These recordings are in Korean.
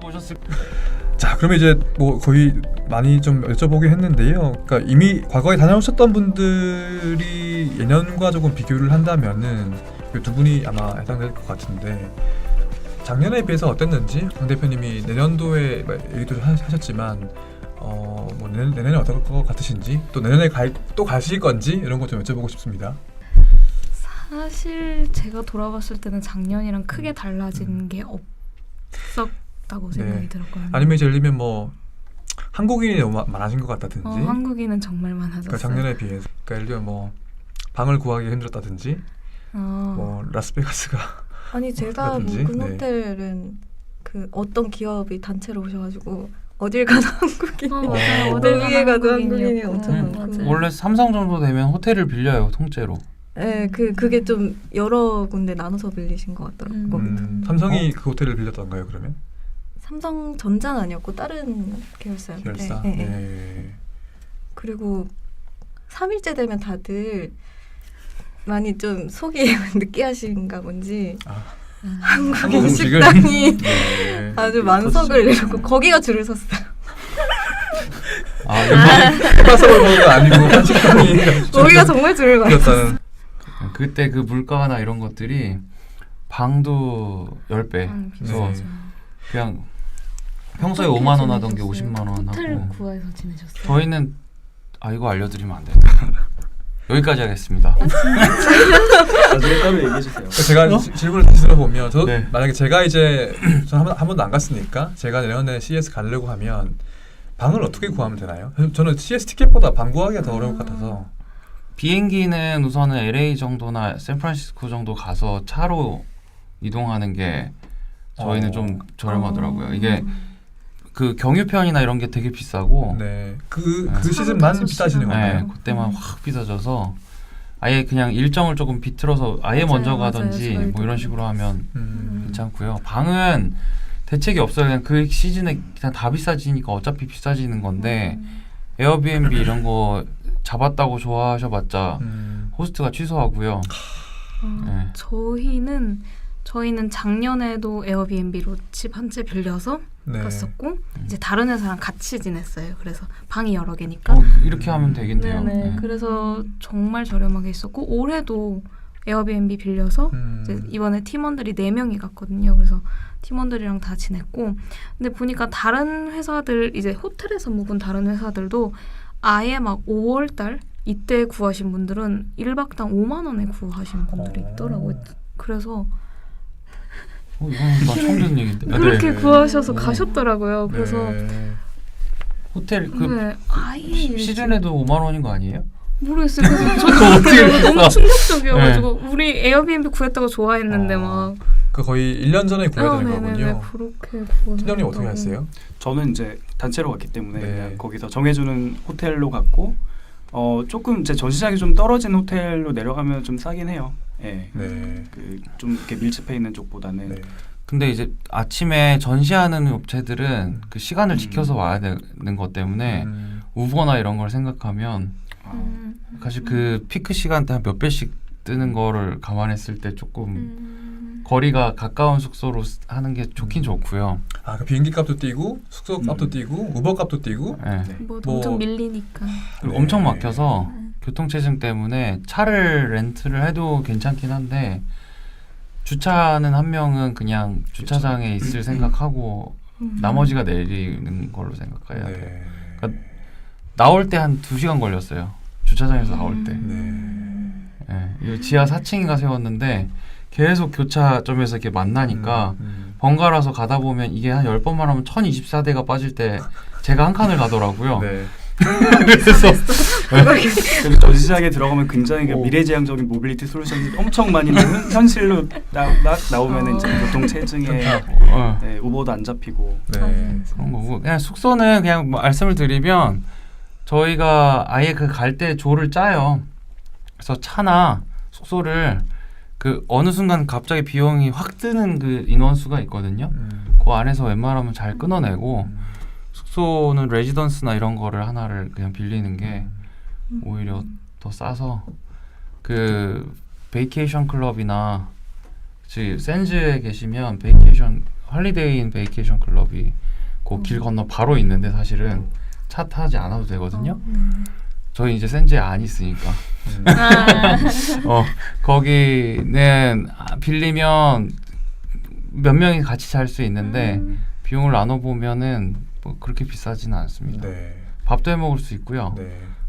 보셨을. 자, 그러면 이제 뭐 거의 많이 좀 여쭤보긴 했는데요. 그러니까 이미 과거에 다녀오셨던 분들이 예년과 조금 비교를 한다면은 그 두 분이 아마 해당될 것 같은데 작년에 비해서 어땠는지 강 대표님이 내년도에 얘기도 하셨지만 뭐 내년에 어떨 것 같으신지 또 내년에 또 가실 건지 이런 거 좀 여쭤보고 싶습니다. 사실 제가 돌아봤을 때는 작년이랑 크게 달라진 게 없었다고 생각이 들었거든요. 아니면 이제 예를 들면 뭐 한국인이 너무 많아진 것 같다든지 한국인은 정말 많아졌어요. 그러니까 작년에 비해서 그러니까 예를 들면 뭐 방을 구하기 힘들었다든지 뭐 라스베가스가 아니 제가 그렇든지, 묵은 네. 호텔은 그 어떤 기업이 단체로 오셔가지고 어딜 가도 한국인 맞아요. 어딜 위에 가도 한국인이 한국인이었고. 엄청 많고 맞아요. 원래 삼성 정도 되면 호텔을 빌려요, 통째로. 네, 그게 좀 여러 군데 나눠서 빌리신 것 같더라고요. 삼성이 그 호텔을 빌렸던가요 그러면? 삼성전자는 아니었고 다른 계열사였는데 계열사? 네, 네. 네. 그리고 3일째 되면 다들 많이 좀 속이 느끼하신가 본지 한국인 음식을? 식당이 네. 아주 만석을 내놓고 거기가 줄을 섰어요. 파서볼 먹은 아니고 한식당이 거기가 정말 줄을 많이 섰어요. 빌렸다는. 그때 그 물가나 이런 것들이 방도 10배. 그래서 네. 그냥 평소에 5만 원 하던 게 50만 원 호텔 하고. 구해서 지내셨어요? 저희는 이거 알려드리면 안 돼요. 여기까지 하겠습니다. 나중에 따로 얘기해 주세요. 제가 질문을 다시 들어보면 네. 만약에 제가 이제 저는 한 번도 안 갔으니까 제가 내년에 CS 가려고 하면 방을 어떻게 구하면 되나요? 저는 CS 티켓보다 방 구하기가 더 어려울 것 같아서. 비행기는 우선은 LA 정도나 샌프란시스코 정도 가서 차로 이동하는 게 저희는 좀 저렴하더라고요. 이게 그 경유편이나 이런 게 되게 비싸고 네, 그 네. 시즌만 차로 비싸지는 다섯 건가요? 네, 그때만 확 비싸져서 아예 그냥 일정을 조금 비틀어서 아예 맞아요, 먼저 맞아요. 가든지 저희도 뭐 이런 식으로 하면 음. 괜찮고요. 방은 대책이 없어요. 그냥 그 시즌에 그냥 다 비싸지니까 어차피 비싸지는 건데 에어비앤비 이런 거 잡았다고 좋아하셔봤자 호스트가 취소하고요. 네. 저희는 작년에도 에어비앤비로 집 한 채 빌려서 네. 갔었고 이제 다른 회사랑 같이 지냈어요. 그래서 방이 여러 개니까. 이렇게 하면 되겠네요. 네네. 네. 그래서 정말 저렴하게 있었고 올해도 에어비앤비 빌려서 이제 이번에 팀원들이 4명이 갔거든요. 그래서 팀원들이랑 다 지냈고 근데 보니까 다른 회사들 이제 호텔에서 묵은 다른 회사들도 아예 막 5월달 이때 구하신 분들은 1박당 5만 원에 구하신 분들이 있더라고요. 그래서 이건 나 처음 듣는 얘기인데. 그렇게 네. 구하셔서 가셨더라고요. 그래서 네. 호텔 그 네, 아예 시즌에도 5만 원인 거 아니에요? 모르겠어요. 그래서 어떻게 저는 이렇게 너무 싸? 충격적이어가지고 우리 에어비앤비 구했다고 좋아했는데 막 그 거의 1년 전에 구해야 되는 네네네, 거군요. 그렇게 구하셨다고. 팀장님 어떻게 하셨어요? 저는 이제 단체로 갔기 때문에 네. 그냥 거기서 정해주는 호텔로 갔고 조금 제 전시장이 좀 떨어진 호텔로 내려가면 좀 싸긴 해요. 예. 네. 좀 이렇게 밀집해 있는 쪽보다는. 네. 근데 이제 아침에 전시하는 업체들은 그 시간을 지켜서 와야 되는 것 때문에 우버나 이런 걸 생각하면 사실 그 피크 시간대 한 몇 배씩 뜨는 거를 감안했을 때 조금 거리가 가까운 숙소로 하는 게 좋긴 좋고요. 그 비행기 값도 뛰고 숙소 값도 뛰고 우버 값도 뛰고. 네. 뭐 뭐- 엄청 밀리니까. 그리고 네. 엄청 막혀서 교통체증 때문에 차를 렌트를 해도 괜찮긴 한데 주차는 한 명은 그냥 주차장에 있을 생각하고 나머지가 내리는 걸로 생각해야 돼요. 네. 그러니까 나올 때 한 2시간 걸렸어요. 주차장에서 나올 때. 네. 이 지하 4층인가 세웠는데 계속 교차점에서 이렇게 만나니까 번갈아서 가다 보면 이게 한 10번만 하면 1024대가 빠질 때 제가 한 칸을 가더라고요. 네. 그래서 그래서 전시장에 들어가면 굉장히 그 오. 미래지향적인 모빌리티 솔루션이 엄청 많이 현실로 나오면 이제 보통 체증에 어, 우버도 안 잡히고. 네. 그런 거고 그냥 숙소는 그냥 뭐 말씀을 드리면 저희가 아예 그 갈 때 조를 짜요. 그래서 차나 숙소를 그 어느 순간 갑자기 비용이 확 뜨는 그 인원수가 있거든요. 그 안에서 웬만하면 잘 끊어내고 숙소는 레지던스나 이런 거를 하나를 그냥 빌리는 게 오히려 더 싸서 그 베이케이션 클럽이나 즉 샌즈에 계시면 베이케이션 헐리데이 베이케이션 클럽이 그 길 건너 바로 있는데 사실은 차 타지 않아도 되거든요. 저희 이제 센지에 안 있으니까. 거기는 빌리면 몇 명이 같이 잘 수 있는데 비용을 나눠 보면은 뭐 그렇게 비싸지는 않습니다. 네. 밥도 해 먹을 수 있고요. 네.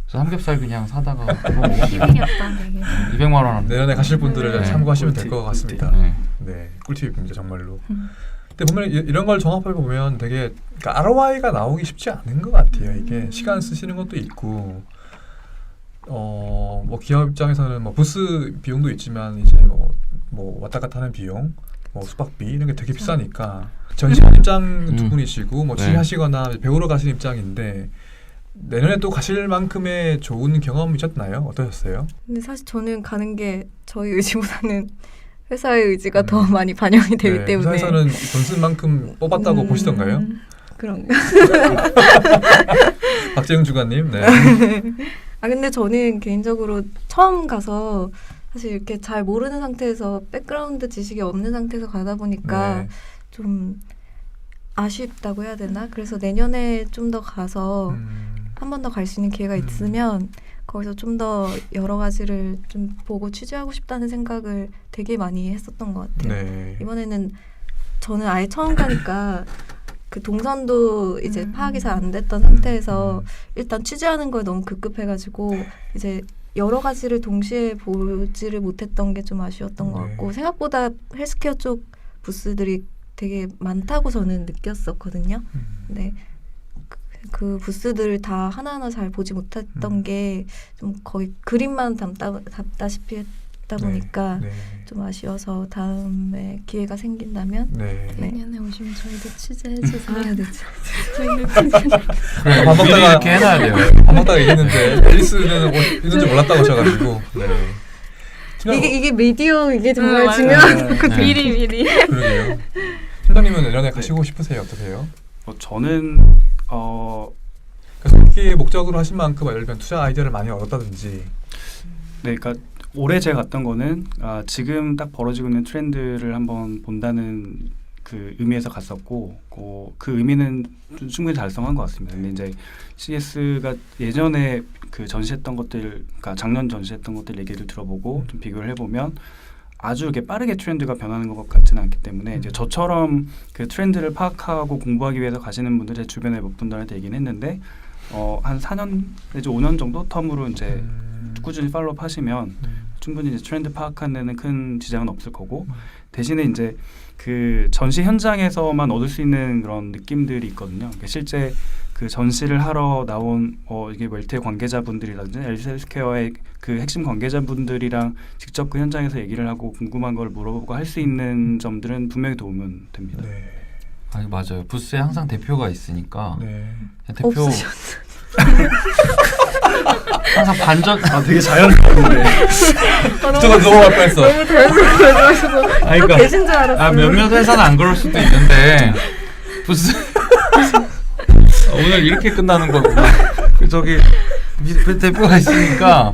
그래서 삼겹살 그냥 사다가 구워 먹으면 돼요. 힐링이었다 되게. 200만 원. 내년에 가실 분들을 네. 참고하시면 될 꿀팁, 것 같습니다. 네. 네, 꿀팁입니다 정말로. 근데 보면 이런 걸 종합해 보면 되게 그러니까 ROI가 나오기 쉽지 않은 것 같아요. 이게 시간 쓰시는 것도 있고, 뭐 기업 입장에서는 뭐 부스 비용도 있지만 이제 뭐 왔다 갔다 하는 비용, 뭐 숙박비 이런 게 되게 비싸니까 전시관 입장 두 분이시고 뭐 네. 취하시거나 배우러 가시는 입장인데 내년에 또 가실 만큼의 좋은 경험이셨나요? 어떠셨어요? 근데 사실 저는 가는 게 저희 의지보다는 회사의 의지가 더 많이 반영이 되기 때문에 회사에서는 돈 쓴 만큼 뽑았다고 보시던가요? 그런가? 박재영 주관님. 네. 아 근데 저는 개인적으로 처음 가서 사실 이렇게 잘 모르는 상태에서 백그라운드 지식이 없는 상태에서 가다 보니까 네. 좀 아쉽다고 해야 되나? 그래서 내년에 좀 더 가서 한 번 더 갈 수 있는 기회가 있으면 거기서 좀 더 여러 가지를 좀 보고 취재하고 싶다는 생각을 되게 많이 했었던 것 같아요. 네. 이번에는 저는 아예 처음 가니까 그 동선도 이제 파악이 잘 안 됐던 상태에서 일단 취재하는 거에 너무 급급해가지고 이제 여러 가지를 동시에 보지를 못했던 게 좀 아쉬웠던 것 네. 같고 생각보다 헬스케어 쪽 부스들이 되게 많다고 저는 느꼈었거든요. 근데 그 부스들을 다 하나하나 잘 보지 못했던 게 좀 거의 그림만 담다시피 했다 보니까 네. 좀 아쉬워서 다음에 기회가 생긴다면 네. 네. 내년에 오시면 저희도 취재해주세요. 아, 네. 저희는 취재. 그래, 밥 미리 먹다가- 이렇게 해놔야 돼요. 밥 먹다가 얘기했는데 앨리스는 있는지 몰랐다고 하셔가지고. 네. 이게 미디어 이게 정말 맞아요. 중요한 네. 미리. 그러게요. 팀장님은 내년에 가시고 싶으세요? 어떠세요? 저는 그러니까 속기의 목적으로 하신 만큼 예를 들면 투자 아이디어를 많이 얻었다든지. 네, 그러니까 올해 제가 갔던 거는 지금 딱 벌어지고 있는 트렌드를 한번 본다는 그 의미에서 갔었고 그 의미는 좀 충분히 달성한 것 같습니다. 근데 이제 CS가 예전에 그 전시했던 것들, 그러니까 작년 전시했던 것들 얘기를 들어보고 좀 비교를 해보면 아주 이렇게 빠르게 트렌드가 변하는 것 같지는 않기 때문에 이제 저처럼 그 트렌드를 파악하고 공부하기 위해서 가시는 분들 제 주변에 몇 분들한테 얘기는 했는데 한 4년 내지 5년 정도 텀으로 이제 꾸준히 팔로우업 하시면 충분히 이제 트렌드 파악하는 데는 큰 지장은 없을 거고 대신에 이제 그 전시 현장에서만 얻을 수 있는 그런 느낌들이 있거든요. 그러니까 실제 그 전시를 하러 나온 이게 웰트의 관계자분들이라든지 헬스케어의 그 핵심 관계자분들이랑 직접 그 현장에서 얘기를 하고 궁금한 걸 물어보고 할 수 있는 점들은 분명히 도움은 됩니다. 네. 아니 맞아요. 부스에 항상 대표가 있으니까 네. 대표 항상 반전. 되게 자연스러운데. 저거 넘어갈 뻔했어. 너무 자연스러워서 아니, 그러니까 계신 줄 알았어요. 몇몇 회사는 안 그럴 수도 있는데 부스 오늘 이렇게 끝나는 거구나. 저기 대표가 있으니까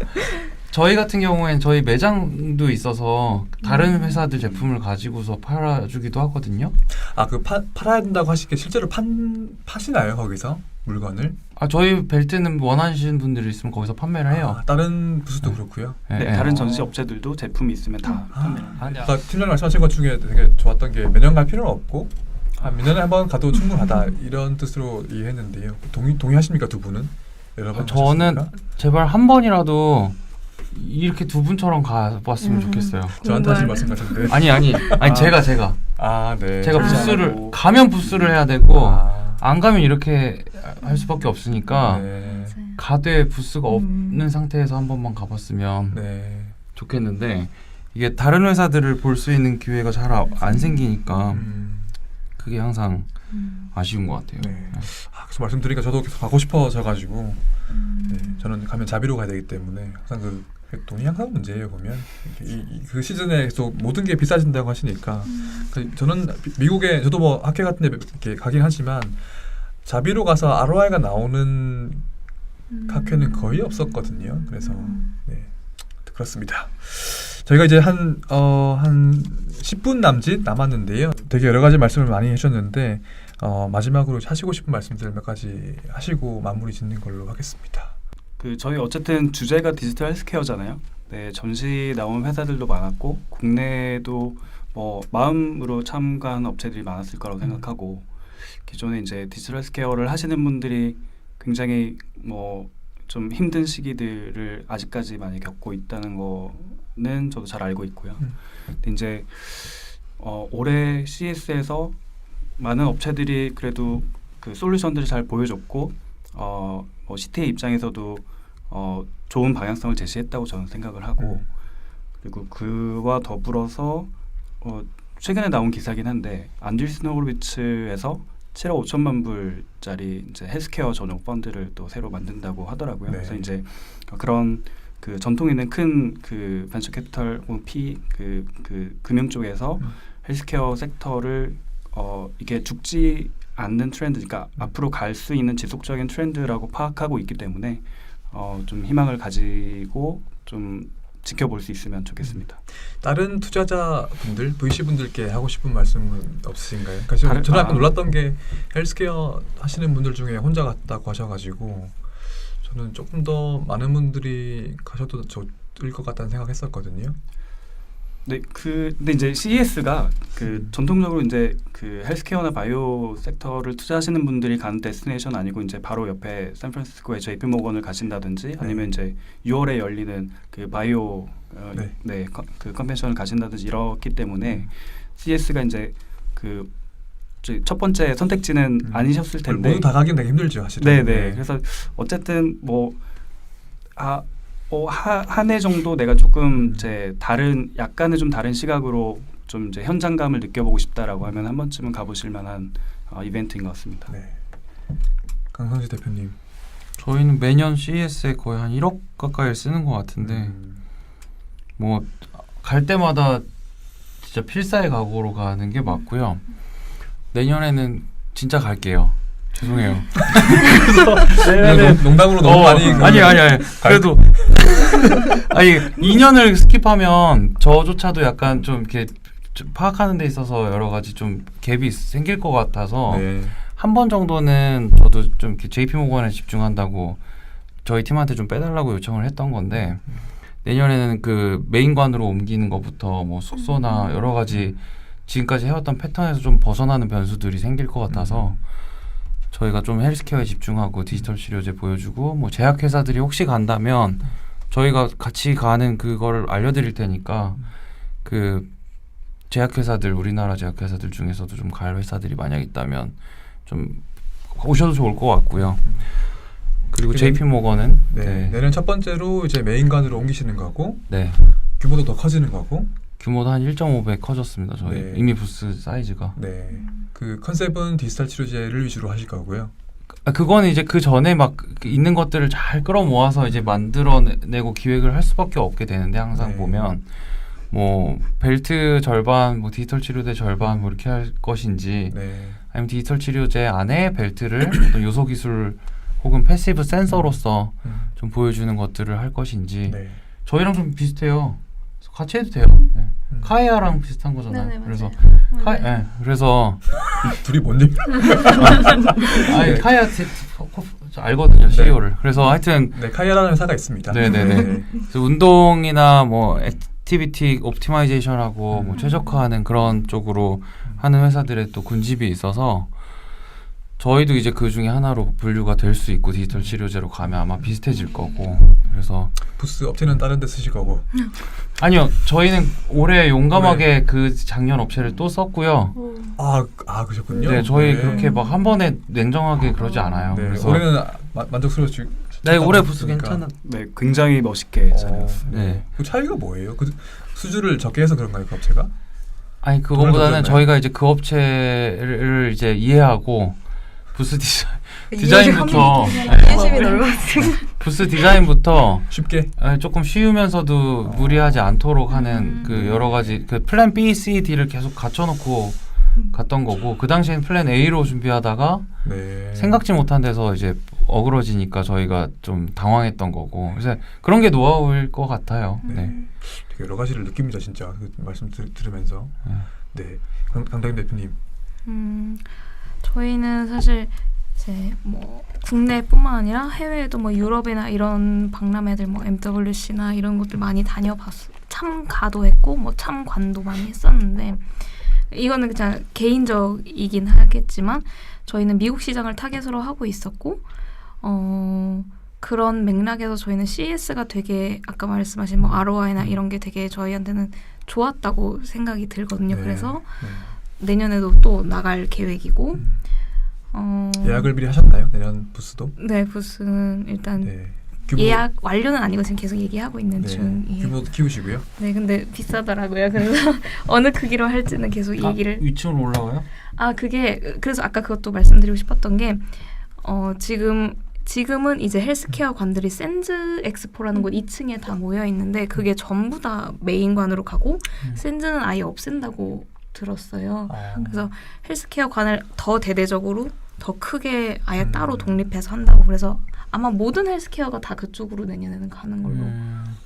저희 같은 경우에는 저희 매장도 있어서 다른 회사들 제품을 가지고서 팔아주기도 하거든요. 그 팔아야 된다고 하시게 실제로 파시나요 거기서 물건을? 저희 벨트는 원하시는 분들이 있으면 거기서 판매를 해요. 다른 부스도 그렇고요. 네, 다른 전시 업체들도 제품이 있으면 다 판매를 합니다. 그러니까 팀장 말씀하신 것 중에 되게 좋았던 게 매년 갈 필요는 없고 몇 년에 한 번 가도 충분하다 이런 뜻으로 이해했는데요. 동의하십니까 두 분은? 여러 번 저는 가셨습니까? 제발 한 번이라도 이렇게 두 분처럼 가봤으면 좋겠어요. 저한테 하신 말씀 같은데. 아니 제가 네. 제가 아. 부스를 가면 부스를 해야 되고 아, 안 가면 이렇게 할 수밖에 없으니까 네. 가되 부스가 없는 상태에서 한 번만 가봤으면 네. 좋겠는데 이게 다른 회사들을 볼 수 있는 기회가 잘 안 생기니까 그게 항상 아쉬운 것 같아요. 네. 그래서 말씀드리니까 저도 계속 가고 싶어져가지고 네, 저는 가면 자비로 가야 되기 때문에 항상 그 돈이 항상 문제예요. 보면 그 시즌에 계속 모든 게 비싸진다고 하시니까 저는 미국에 저도 뭐 학회 같은 데 이렇게 가긴 하지만 자비로 가서 ROI가 나오는 학회는 거의 없었거든요. 그래서 네, 그렇습니다. 저희가 이제 한 10분 남짓 남았는데요. 되게 여러 가지 말씀을 많이 해주셨는데 마지막으로 하시고 싶은 말씀들 몇 가지 하시고 마무리 짓는 걸로 하겠습니다. 그 저희 어쨌든 주제가 디지털 헬스케어잖아요. 네, 전시 나온 회사들도 많았고 국내도 뭐 마음으로 참가한 업체들이 많았을 거라고 생각하고 기존에 이제 디지털 헬스케어를 하시는 분들이 굉장히 뭐 좀 힘든 시기들을 아직까지 많이 겪고 있다는 거는 저도 잘 알고 있고요. 근데 이제 올해 CES에서 많은 업체들이 그래도 그 솔루션들을 잘 보여줬고 뭐 CT의 입장에서도 좋은 방향성을 제시했다고 저는 생각을 하고 그리고 그와 더불어서 최근에 나온 기사긴 한데 안드리슨 호로비츠에서 7억 5천만 불짜리 이제 헬스케어 전용 펀드를 또 새로 만든다고 하더라고요. 네. 그래서 이제 그런 그 전통 있는 큰 그 벤처 캐피털 혹은 그 금융 쪽에서 헬스케어 섹터를 이게 죽지 않는 트렌드, 그러니까 앞으로 갈 수 있는 지속적인 트렌드라고 파악하고 있기 때문에 좀 희망을 가지고 좀 지켜볼 수 있으면 좋겠습니다. 다른 투자자분들, VC분들께 하고 싶은 말씀은 없으신가요? 그러니까 저는 약간 놀랐던 게 헬스케어 하시는 분들 중에 혼자 갔다고 하셔가지고 저는 조금 더 많은 분들이 가셔도 좋을 것 같다는 생각했었거든요. 네, 근데 이제 CES가 그 전통적으로 이제 그 헬스케어나 바이오 섹터를 투자하시는 분들이 가는 데스티네이션 아니고 이제 바로 옆에 샌프란시스코의 JP 모건을 가신다든지 아니면 이제 6월에 열리는 그 바이오 그 컨벤션을 가신다든지 이렇기 때문에 CES가 이제 그 첫 번째 선택지는 아니셨을 텐데 모두 다 가긴 되게 힘들죠, 사실은. 네네. 그래서 어쨌든 한 해 정도 내가 조금 이제 약간의 좀 다른 시각으로 좀 이제 현장감을 느껴보고 싶다라고 하면 한 번쯤은 가보실 만한 이벤트인 것 같습니다. 네. 강성지 대표님. 저희는 매년 CES에 거의 한 1억 가까이 쓰는 것 같은데 뭐 갈 때마다 진짜 필사의 각오로 가는 게 맞고요. 내년에는 진짜 갈게요. 죄송해요. 농담으로 너무 많이 아니 그래도 아니 2년을 스킵하면 저조차도 약간 좀 이렇게 좀 파악하는 데 있어서 여러 가지 좀 갭이 생길 것 같아서 한 번 정도는 저도 좀 이렇게 JP 모건에 집중한다고 저희 팀한테 좀 빼달라고 요청을 했던 건데 내년에는 그 메인관으로 옮기는 것부터 뭐 숙소나 여러 가지 지금까지 해왔던 패턴에서 좀 벗어나는 변수들이 생길 것 같아서 저희가 좀 헬스케어에 집중하고 디지털 치료제 보여주고 뭐 제약회사들이 혹시 간다면 저희가 같이 가는 그걸 알려드릴 테니까 그 제약회사들 우리나라 제약회사들 중에서도 좀 갈 회사들이 만약 있다면 좀 오셔도 좋을 것 같고요. 그리고 JP 모건은 내년 첫 번째로 이제 메인관으로 옮기시는 거고 규모도 더 커지는 거고 규모도 한 1.5배 커졌습니다. 저희 이미 부스 사이즈가. 그 컨셉은 디지털 치료제를 위주로 하실 거고요. 그거는 이제 그 전에 막 있는 것들을 잘 끌어모아서 이제 만들어내고 기획을 할 수밖에 없게 되는데 항상 보면 뭐 벨트 절반, 뭐 디지털 치료제 절반 뭐 이렇게 할 것인지 아니면 디지털 치료제 안에 벨트를 어떤 요소 기술 혹은 패시브 센서로서 좀 보여주는 것들을 할 것인지 저희랑 좀 비슷해요. 같이 해도 돼요. 카이아랑 비슷한 거잖아요. 네네, 그래서 그래서 둘이 뭔데? 아니 카이아 알거든요, CEO를. 그래서 하여튼 카이아라는 회사가 있습니다. 네네네. 그래서 운동이나 뭐 액티비티 옵티마이제이션하고 뭐 최적화하는 그런 쪽으로 하는 회사들의 또 군집이 있어서 저희도 이제 그 중에 하나로 분류가 될 수 있고 디지털 치료제로 가면 아마 비슷해질 거고 그래서 부스 업체는 다른 데 쓰실 거고 아니요 저희는 올해 용감하게 그 작년 업체를 또 썼고요. 그러셨군요. 네 저희 그렇게 막 한 번에 냉정하게 그러지 않아요. 그래서 올해는 만족스러우시. 올해 부스 괜찮아. 네 굉장히 멋있게 잘했어요. 그 차이가 뭐예요? 그 수주를 적게 해서 그런가요, 그 업체가? 아니 그거보다는 저희가 이제 그 업체를 이제 이해하고 부스 디자인부터 부스 디자인부터 쉽게 조금 쉬우면서도 무리하지 않도록 하는 그 여러 가지 그 플랜 B, C, D를 계속 갖춰놓고 갔던 거고 그 당시엔 플랜 A로 준비하다가 생각지 못한 데서 이제 어그러지니까 저희가 좀 당황했던 거고 그래서 그런 게 노하우일 것 같아요. 네. 되게 여러 가지를 느낍니다 진짜 그 말씀 들으면서. 네, 강다경 대표님. 저희는 사실 이제 뭐 국내뿐만 아니라 해외에도 뭐 유럽이나 이런 박람회들 뭐 MWC나 이런 것들 많이 참가도 했고 뭐 참관도 많이 했었는데 이거는 그냥 개인적이긴 하겠지만 저희는 미국 시장을 타겟으로 하고 있었고 그런 맥락에서 저희는 CES가 되게 아까 말씀하신 뭐 ROI나 이런 게 되게 저희한테는 좋았다고 생각이 들거든요. 네. 그래서 내년에도 또 나갈 계획이고 예약을 미리 하셨나요? 내년 부스도? 네, 부스는 일단 네. 예약 완료는 아니고 지금 계속 얘기하고 있는 네. 중이에요. 규모도 키우시고요. 네, 근데 비싸더라고요. 그래서 어느 크기로 할지는 계속 얘기를. 위층으로 올라가요? 그게 그래서 아까 그것도 말씀드리고 싶었던 게 지금은 이제 헬스케어 관들이 센즈 엑스포라는 곳 2층에 다 모여 있는데 그게 전부 다 메인관으로 가고 센즈는 아예 없앤다고 들었어요. 그래서 헬스케어 관을 더 대대적으로 더 크게 아예 따로 독립해서 한다고. 그래서 아마 모든 헬스케어가 다 그쪽으로 내년에는 가는 걸로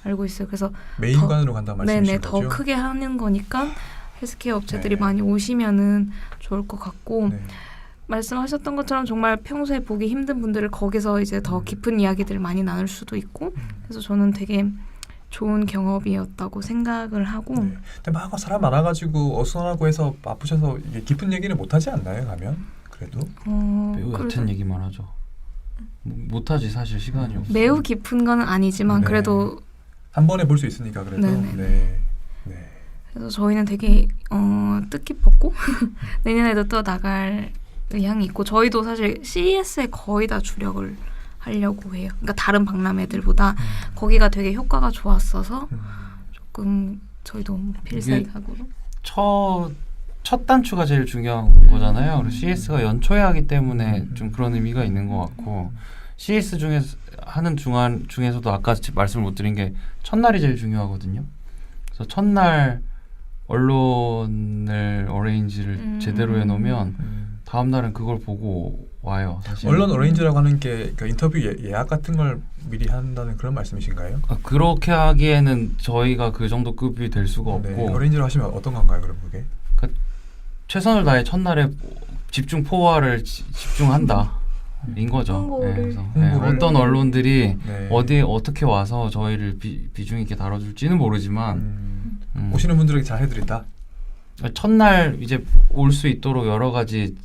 알고 있어요. 그래서 메인관으로 간다는 말씀이신 네네, 거죠? 더 크게 하는 거니까 헬스케어 업체들이 네. 많이 오시면은 좋을 것 같고 네. 말씀하셨던 것처럼 정말 평소에 보기 힘든 분들을 거기서 이제 더 깊은 이야기들을 많이 나눌 수도 있고 그래서 저는 되게 좋은 경험이었다고 생각을 하고 네. 근데 막 사람 많아가지고 어수선하고 해서 바쁘셔서 이게 깊은 얘기는 못하지 않나요? 가면 그래도 매우 얕은 얘기만 하죠. 못하지 사실 시간이 없어. 매우 깊은 건 아니지만 네. 그래도 한 번에 볼 수 있으니까 그래도 네네. 네. 네. 그래서 저희는 되게 뜻깊었고 내년에도 또 나갈 의향이 있고 저희도 사실 CES에 거의 다 주력을 하려고 해요. 그러니까 다른 박람회들보다 거기가 되게 효과가 좋았어서 조금 저희도 필살각으로 첫 단추가 제일 중요한 거잖아요. 그래서 CES가 연초에 하기 때문에 좀 그런 의미가 있는 것 같고 CES 중에서 하는 중에서도 아까 말씀을 못 드린 게 첫날이 제일 중요하거든요. 그래서 첫날 언론을 어레인지를 제대로 해놓으면 다음 날은 그걸 보고 와요. 사실. 언론 어레인지라고 하는 게 그러니까 인터뷰 예약 같은 걸 미리 한다는 그런 말씀이신가요? 그렇게 하기에는 저희가 그 정도 급이 될 수가 없고 네. 어레인지로 하시면 어떤 건가요? 그럼 그게? 최선을 다해 첫날에 집중 포화를 집중한다. 인 거죠. 홍보를. 그래서 홍보를. 어떤 언론들이 네. 어디에 어떻게 와서 저희를 비중 있게 다뤄줄지는 모르지만 오시는 분들에게 잘 해드린다. 첫날 이제 올 수 있도록 여러 가지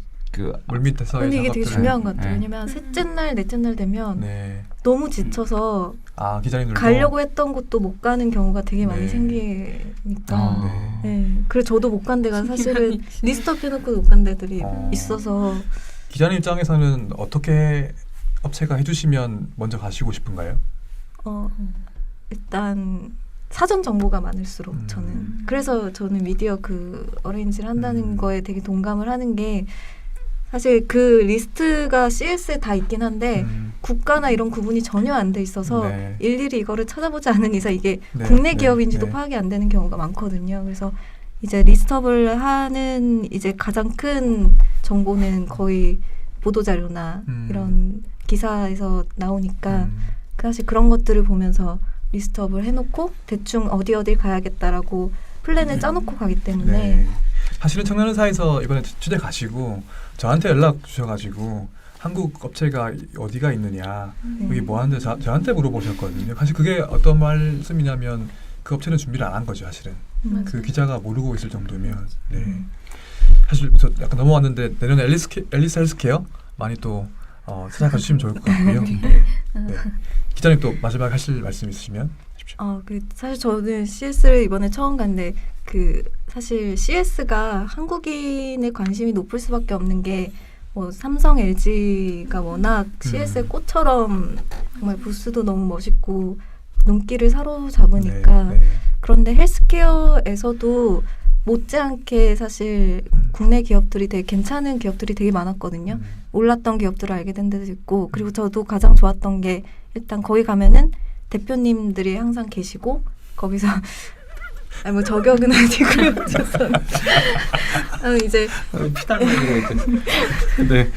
물밑에서 근데 이게 되게 중요한 것 같아요. 네. 왜냐면 셋째 날, 넷째 날 되면 네. 너무 지쳐서 기자님들도 가려고 했던 곳도 못 가는 경우가 되게 많이 네. 생기니까 네. 네. 그래서 저도 못 간 데가 사실은 리스트업 해놓고 못 간 데들이 있어서 기자님 입장에서는 어떻게 업체가 해주시면 먼저 가시고 싶은가요? 일단 사전 정보가 많을수록 저는 그래서 저는 미디어 그 어레인지를 한다는 거에 되게 동감을 하는 게 사실 그 리스트가 CS에 다 있긴 한데 국가나 이런 구분이 전혀 안 돼 있어서 네. 일일이 이거를 찾아보지 않은 이상 이게 네. 국내 네. 기업인지도 네. 파악이 안 되는 경우가 많거든요. 그래서 이제 리스트업을 하는 이제 가장 큰 정보는 거의 보도자료나 이런 기사에서 나오니까 사실 그런 것들을 보면서 리스트업을 해놓고 대충 어디 가야겠다라고 플랜을 짜놓고 가기 때문에 네. 사실은 청년회사에서 이번에 취재 가시고 저한테 연락 주셔가지고 한국 업체가 어디가 있느냐 여기 뭐 하는데 저한테 물어보셨거든요. 사실 그게 어떤 말씀이냐면 그 업체는 준비를 안 한 거죠. 사실은 그 기자가 모르고 있을 정도면 네. 사실 저 약간 넘어왔는데 내년에 앨리스 헬스케어 많이 또 찾아가 주시면 좋을 것 같고요. 네. 기자님 또 마지막 하실 말씀 있으시면 하십시오. 사실 저는 CS를 이번에 처음 갔는데 사실 CS가 한국인의 관심이 높을 수밖에 없는 게 뭐 삼성, LG가 워낙 CS의 꽃처럼 정말 부스도 너무 멋있고 눈길을 사로잡으니까 네, 네. 그런데 헬스케어에서도 못지않게 사실 국내 기업들이 되게 괜찮은 기업들이 되게 많았거든요. 몰랐던 기업들을 알게 된 데도 있고 그리고 저도 가장 좋았던 게 일단 거기 가면은 대표님들이 항상 계시고 거기서 뭐 저격은 아니고요. 죄송합니다. 이제 피달리기가 있죠. 네.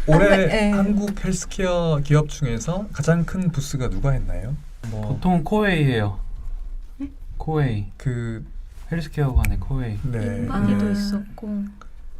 올해 네. 한국 헬스케어 기업 중에서 가장 큰 부스가 누가 했나요? 뭐 보통 코웨이예요. 코웨이. 그 헬스케어 관의 코웨이. 네. 인바디도 네. 있었고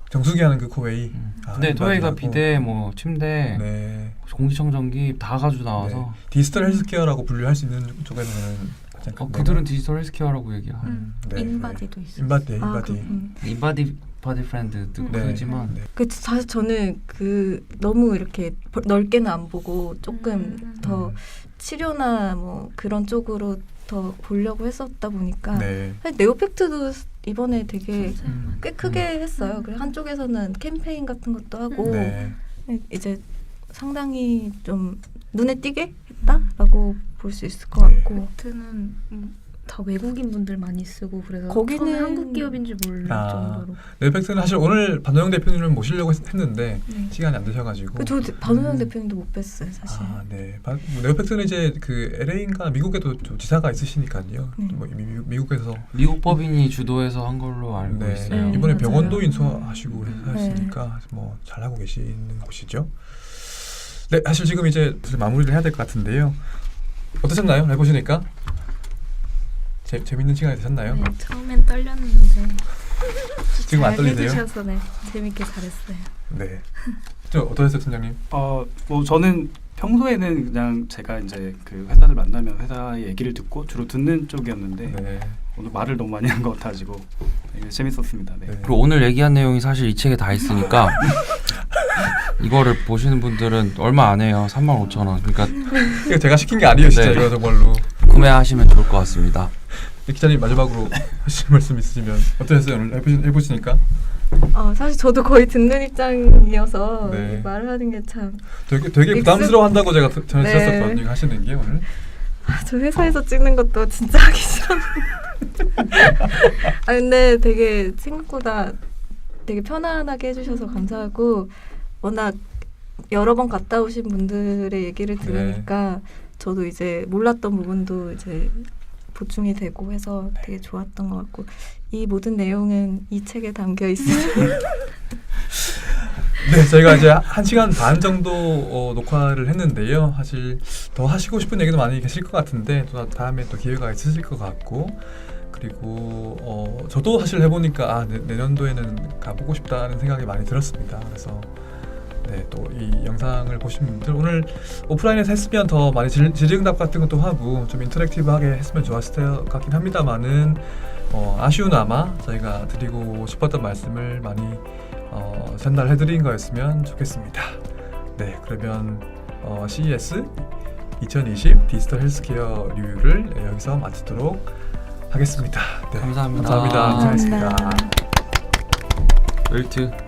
정수기 하는 그 코웨이. 아, 근데 토웨이가 인바디하고. 비대, 뭐 침대, 네. 공기청정기 다 가지고 나와서 디지털 헬스케어라고 분류할 수 있는 쪽에서는 가장 큰 그들은 디지털 헬스케어라고 얘기하고 네. 인바디도 있었고 인바디. 인바디 바디 프렌드도 네. 크지만 네. 그 사실 저는 그 너무 이렇게 넓게는 안 보고 조금 더 치료나 뭐 그런 쪽으로 더 보려고 했었다 보니까 네. 사실 네오팩트도 이번에 되게 음. 꽤 크게 했어요. 그리고 한쪽에서는 캠페인 같은 것도 하고 네. 이제 상당히 좀 눈에 띄게 했다라고 볼 수 있을 것 네. 같고 는 다 외국인 분들 많이 쓰고 그래서 거기는- 처음에 한국 기업인지 모를 아. 정도로 네오팩트는 사실 오늘 반호영 대표님을 모시려고 했는데 네. 시간이 안 되셔가지고. 저 반호영 대표님도 못 뵀어요 사실. 아, 네. 네오팩트는 이제 그 LA인가 미국에도 좀 지사가 있으시니까요. 네. 뭐 미국에서 미국 법인이 주도해서 한 걸로 알고 네. 있어요. 이번에 맞아요. 병원도 인수하시고 네. 하시니까 뭐 잘하고 계시는 곳이죠. 네, 사실 지금 이제 마무리를 해야 될 것 같은데요. 어떠셨나요? 해보시니까 재밌는 시간이 되셨나요? 네, 처음엔 떨렸는데 지금 안 잘 떨리세요? 해주셔서 네, 재밌게 잘했어요. 네. 저 어떠셨어요, 팀장님? 뭐 저는 평소에는 그냥 제가 이제 그 회사들 만나면 회사의 얘기를 듣고 주로 듣는 쪽이었는데 네. 오늘 말을 너무 많이 한 것 같아가지고 되게 재밌었습니다. 네. 네. 그리고 오늘 얘기한 내용이 사실 이 책에 다 있으니까 이거를 보시는 분들은 얼마 안 해요. 35,000원. 그러니까 이거 제가 시킨 게 아니에요, 진짜. 네. 이거 정말로. 구매하시면 좋을 것 같습니다. 기자님 마지막으로 하실 말씀 있으시면 어떠셨어요? 오늘 해보시니까 사실 저도 거의 듣는 입장이어서 네. 말을 하는 게 참 되게 부담스러워한다고 제가 전에 네. 들었었거든요. 하시는 게 오늘. 저 회사에서 찍는 것도 진짜 하기 싫었는데 근데 되게 생각보다 되게 편안하게 해주셔서 감사하고 워낙 여러 번 갔다 오신 분들의 얘기를 들으니까 저도 이제 몰랐던 부분도 이제 보충이 되고 해서 되게 좋았던 것 같고 이 모든 내용은 이 책에 담겨 있습니다. 네, 저희가 이제 1시간 반 정도 녹화를 했는데요. 사실 더 하시고 싶은 얘기도 많이 계실 것 같은데 또 다음에 또 기회가 있으실 것 같고 그리고 저도 사실 해보니까 내년도에는 가보고 싶다는 생각이 많이 들었습니다. 그래서 네, 또 이 영상을 보신 분들 오늘 오프라인에서 했으면 더 많이 질의응답 같은 것도 하고 좀 인터랙티브하게 했으면 좋았을 것 같긴 합니다만은 아쉬우나마 저희가 드리고 싶었던 말씀을 많이 전달해드린 거였으면 좋겠습니다. 네, 그러면 CES 2020 디지털 헬스케어 리뷰를 여기서 마치도록 하겠습니다. 네, 감사합니다. 감사합니다. 감사합니다. 고생하셨습니다. 웰트.